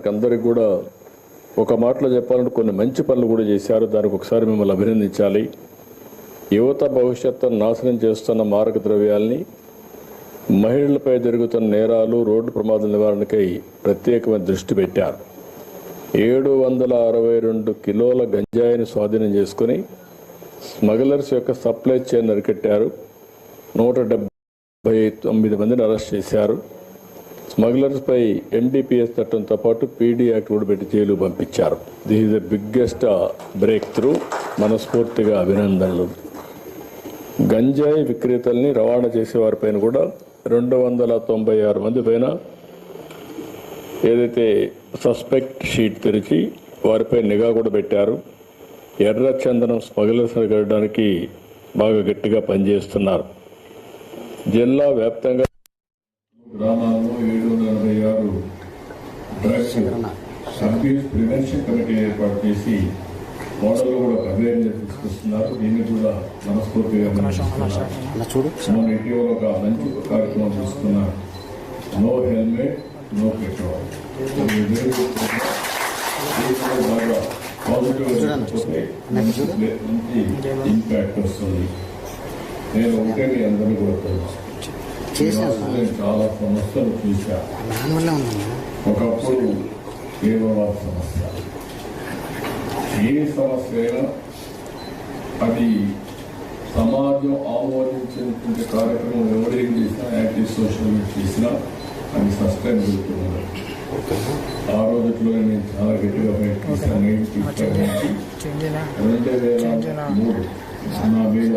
వారికి అందరికి కూడా ఒక మాటలో చెప్పాలంటే కొన్ని మంచి పనులు కూడా చేశారు. దానికి ఒకసారి మిమ్మల్ని అభినందించాలి. యువత భవిష్యత్తును నాశనం చేస్తున్న మారక ద్రవ్యాల్ని, మహిళలపై జరుగుతున్న నేరాలు, రోడ్డు ప్రమాదాల నివారణకై ప్రత్యేకమైన దృష్టి పెట్టారు. 762 కిలోల గంజాయిని స్వాధీనం చేసుకుని స్మగ్లర్స్ యొక్క సప్లై చైన్ అరికట్టారు. 179 మందిని అరెస్ట్ చేశారు. స్మగ్లర్స్ పై NDPS చట్టంతో పాటు PD యాక్ట్ కూడా పెట్టి జైలు పంపించారు. This is the biggest break through. మనస్ఫూర్తిగా అభినందనలు. గంజాయి విక్రేతల్ని రవాణా చేసేవారిపైన కూడా 296 మంది పైన ఏదైతే సస్పెక్ట్ షీట్ తెరిచి వారిపై నిఘా కూడా పెట్టారు. ఎర్ర చందనం స్మగ్లర్స్ అరికట్టడానికి బాగా గట్టిగా పనిచేస్తున్నారు. జిల్లా వ్యాప్తంగా గ్రామాల్లో 786 డ్రగ్స్ అబ్యూస్ ప్రివెన్షన్ కమిటీ ఏర్పాటు చేసి మోడల్ కూడా అవేర్నెస్ తీసుకొస్తున్నారు. దీన్ని కూడా మనస్ఫూర్తిగా మన ఇటీవల ఒక మంచి కార్యక్రమం తీసుకున్నారు. No helmet no petrol. బాగా పాజిటివ్ మంచి ఇంపాక్ట్ వస్తుంది. నేను ఒకటే మీ అందరినీ కూడా చాలా సమస్యలు చూశాను. ఒకప్పుడు కేవలం సమస్య, ఏ సమస్య అయినా అది సమాజం ఆమోదించినటువంటి కార్యక్రమం ఎవరేం చేసినా, యాంటీ సోషల్ చేసినా అది సస్టైన్ జరుగుతున్నది. ఆ రోజుల్లో నేను చాలా గట్టిగా ప్రయత్నిస్తాను. 2003 నా మీద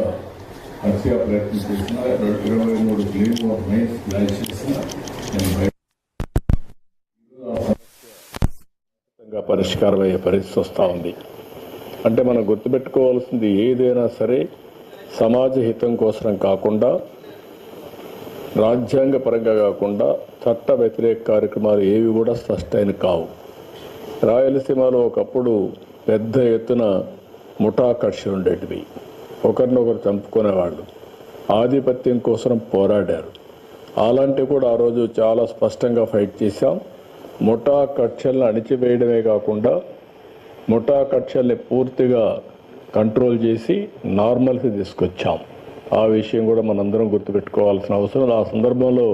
హత్య ప్రయత్నం చేసిన, 23 క్లీన్ మైన్స్ ప్లాన్ చేసిన పరిష్కారం అయ్యే పరిస్థితి వస్తూ ఉంది. అంటే మనం గుర్తుపెట్టుకోవాల్సింది ఏదైనా సరే సమాజ హితం కోసం కాకుండా, రాజ్యాంగ పరంగా కాకుండా చట్ట వ్యతిరేక కార్యక్రమాలు ఏవి కూడా సస్టైన్ కావు. రాయలసీమలో ఒకప్పుడు పెద్ద ఎత్తున ముఠా కక్షలు ఉండేటివి. ఒకరినొకరు చంపుకునేవాళ్ళు, ఆధిపత్యం కోసం పోరాడారు. అలాంటివి కూడా ఆ రోజు చాలా స్పష్టంగా ఫైట్ చేశాం. ముఠా కక్షలను అణిచివేయడమే కాకుండా ముఠా కక్షల్ని పూర్తిగా కంట్రోల్ చేసి నార్మల్కి తీసుకొచ్చాం. ఆ విషయం కూడా మనందరం గుర్తుపెట్టుకోవాల్సిన అవసరం. ఆ సందర్భంలో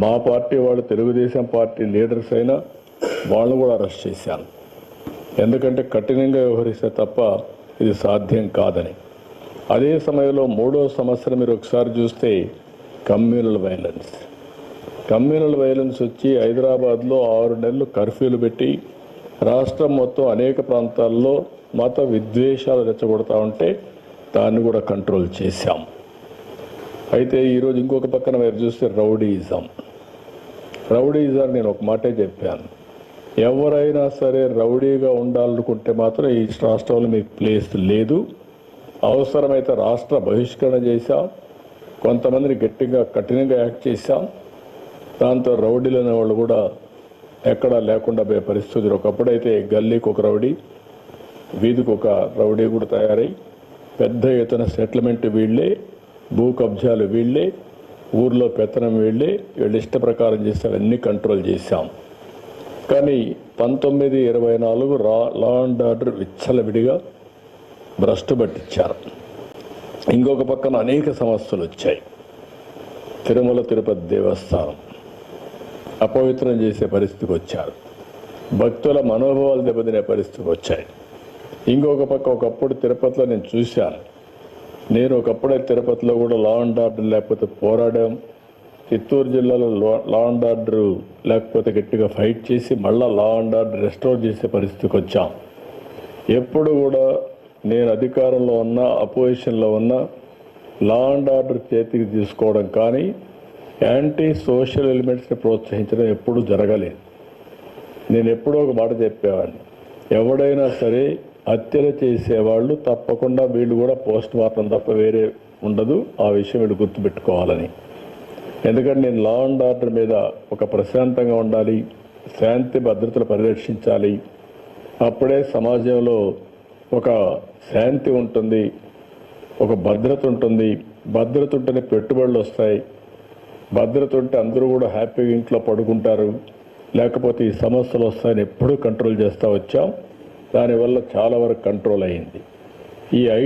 మా పార్టీ వాళ్ళు, తెలుగుదేశం పార్టీ లీడర్స్ అయినా వాళ్ళు కూడా అరెస్ట్ చేశాను. ఎందుకంటే కఠినంగా వ్యవహరిస్తే తప్ప ఇది సాధ్యం కాదని. అదే సమయంలో 3వ సంవత్సరం మీరు ఒకసారి చూస్తే కమ్యూనల్ వైలెన్స్ వచ్చి హైదరాబాద్లో 6 నెలలు కర్ఫ్యూలు పెట్టి రాష్ట్రం మొత్తం అనేక ప్రాంతాల్లో మత విద్వేషాలు రెచ్చగొడతా ఉంటే దాన్ని కూడా కంట్రోల్ చేశాం. అయితే ఈరోజు ఇంకొక పక్కన మీరు చూస్తే రౌడీయిజం నేను ఒక మాటే చెప్పాను. ఎవరైనా సరే రౌడీగా ఉండాలనుకుంటే మాత్రం ఈ రాష్ట్రంలో మీకు ప్లేస్ లేదు. అవసరమైతే రాష్ట్ర బహిష్కరణ చేశాం. కొంతమందిని గట్టిగా కఠినంగా యాక్ట్ చేశాం. దాంతో రౌడీలు అనేవాళ్ళు కూడా ఎక్కడా లేకుండా పోయే పరిస్థితులు. ఒకప్పుడైతే గల్లీకి ఒక రౌడీ, వీధికి ఒక రౌడీ కూడా తయారై పెద్ద ఎత్తున సెటిల్మెంట్ వీళ్ళే, భూ కబ్జాలు వీళ్ళే, ఊర్లో పెత్తనం వీళ్ళే, వీళ్ళ ఇష్ట ప్రకారం చేస్తే అవన్నీ కంట్రోల్ చేశాం. కానీ 1924 లా అండ్ ఆర్డర్ విచ్చలవిడిగా భ్రష్టు పట్టించారు. ఇంకొక పక్కన అనేక సమస్యలు వచ్చాయి. తిరుమల తిరుపతి దేవస్థానం అపవిత్రం చేసే పరిస్థితికి వచ్చారు. భక్తుల మనోభావాలు దెబ్బతినే పరిస్థితికి వచ్చాయి. ఇంకొక పక్క ఒకప్పుడు తిరుపతిలో నేను చూశాను. నేను ఒకప్పుడే తిరుపతిలో కూడా లా అండ్ ఆర్డర్ లేకపోతే పోరాడాం. చిత్తూరు జిల్లాలో లా అండ్ ఆర్డర్ లేకపోతే గట్టిగా ఫైట్ చేసి మళ్ళా లా అండ్ ఆర్డర్ రెస్టోర్ చేసే పరిస్థితికి వచ్చాం. ఎప్పుడు కూడా నేను అధికారంలో ఉన్నా, అపోజిషన్లో ఉన్నా లా అండ్ ఆర్డర్ చేతికి తీసుకోవడం కానీ యాంటీ సోషల్ ఎలిమెంట్స్ని ప్రోత్సహించడం ఎప్పుడూ జరగలేదు. నేను ఎప్పుడో ఒక మాట చెప్పేవాడిని, ఎవడైనా సరే హత్యలు చేసేవాళ్ళు తప్పకుండా వీళ్ళు కూడా పోస్ట్ మార్టం తప్ప వేరే ఉండదు. ఆ విషయం వీళ్ళు గుర్తుపెట్టుకోవాలని. ఎందుకంటే నేను లా అండ్ ఆర్డర్ మీద ఒక ప్రశాంతంగా ఉండాలి, శాంతి భద్రతలు పరిరక్షించాలి. అప్పుడే సమాజంలో ఒక శాంతి ఉంటుంది, ఒక భద్రత ఉంటుంది. భద్రత ఉంటేనే పెట్టుబడులు వస్తాయి. భద్రత ఉంటే అందరూ కూడా హ్యాపీగా ఇంట్లో పడుకుంటారు. లేకపోతే ఈ సమస్యలు వస్తాయని ఎప్పుడూ కంట్రోల్ చేస్తూ వచ్చాం. దానివల్ల చాలా వరకు కంట్రోల్ అయింది. ఈ